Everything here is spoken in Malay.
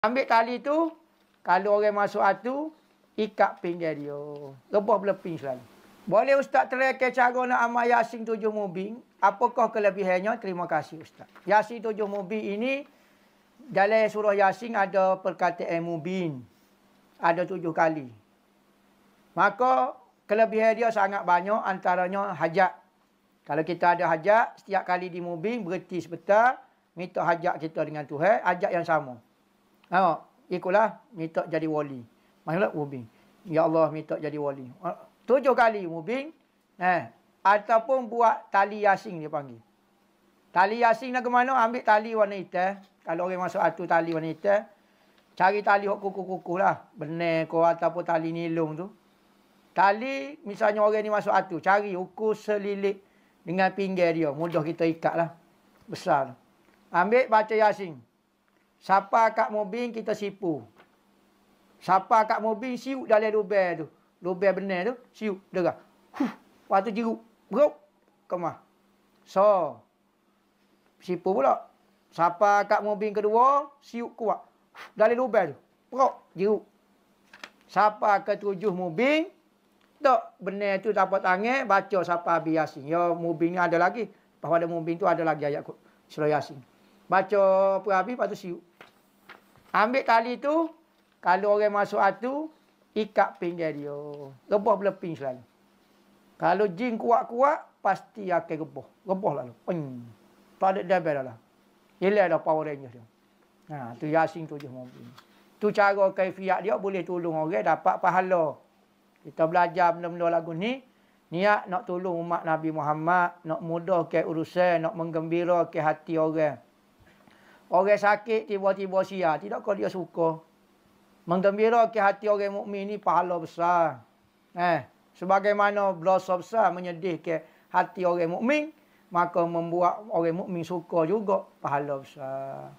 Ambil tali tu, kalau orang masuk atu, ikat pinggir dia. Rebah beleping selalu. Boleh Ustaz terangkan cara nak amal Yasin 7 Mubin? Apakah kelebihannya? Terima kasih Ustaz. Yasin 7 Mubin ini, dalam surah Yasin ada perkataan Mubin. Ada 7 kali. Maka, kelebihan dia sangat banyak, antaranya hajat. Kalau kita ada hajat, setiap kali di Mubin, berhenti sebentar, minta hajat kita dengan Tuhan, hajat yang sama. Ikulah, minta jadi wali. Maksudnya Mubin. Ya Allah, minta jadi wali. 7 kali Mubin. Ataupun buat tali Yasin dia panggil. Tali Yasin nak ke mana? Ambil tali warna hitam. Kalau orang masuk atu tali warna hitam, cari tali kuku-kuku lah. Benar kau ataupun tali nilung tu. Tali, misalnya orang ni masuk atu, cari ukur selilik dengan pinggir dia. Mudah kita ikat lah. Besar. Ambil baca Yasin. Siapa kat Mubin kita sipu. Siapa kat Mubin siuk dalam lubang tu. Lubang benar tu, siuk derah. Lepas tu jeruk. Beruk. Kemah. So. Sipu pula. Siapa kat Mubin kedua, siuk kuat. Dalam lubang tu. Beruk. Jeruk. Siapa ke-7 Mubin, tak benar tu dapat tangan, baca siapa habis Yasin. Ya Mubin ni ada lagi. Pada Mubin tu ada lagi ayat surah Yasin. Baca perhabis, lepas tu siuk. Ambil tali tu, kalau orang masuk atu, ikat pinggir dia. Rebah beleping selalu. Kalau jin kuat-kuat, pasti akan rebah. Rebah lalu. Tak ada dabel dah lah. Hilang dah Power Ranger dia. Tu Yasin 7 Mubin. Tu cara kaifiat dia boleh tolong orang dapat pahala. Kita belajar benda-benda lagu ni. Niat nak tolong umat Nabi Muhammad. Nak mudahkan urusan. Nak menggembirakan hati orang. Orang sakit tiba-tiba sia, tidakkah dia suka? Menggembirakan hati orang mukmin ni pahala besar. Sebagaimana berdosa besar menyedihkan hati orang mukmin, maka membuat orang mukmin suka juga pahala besar.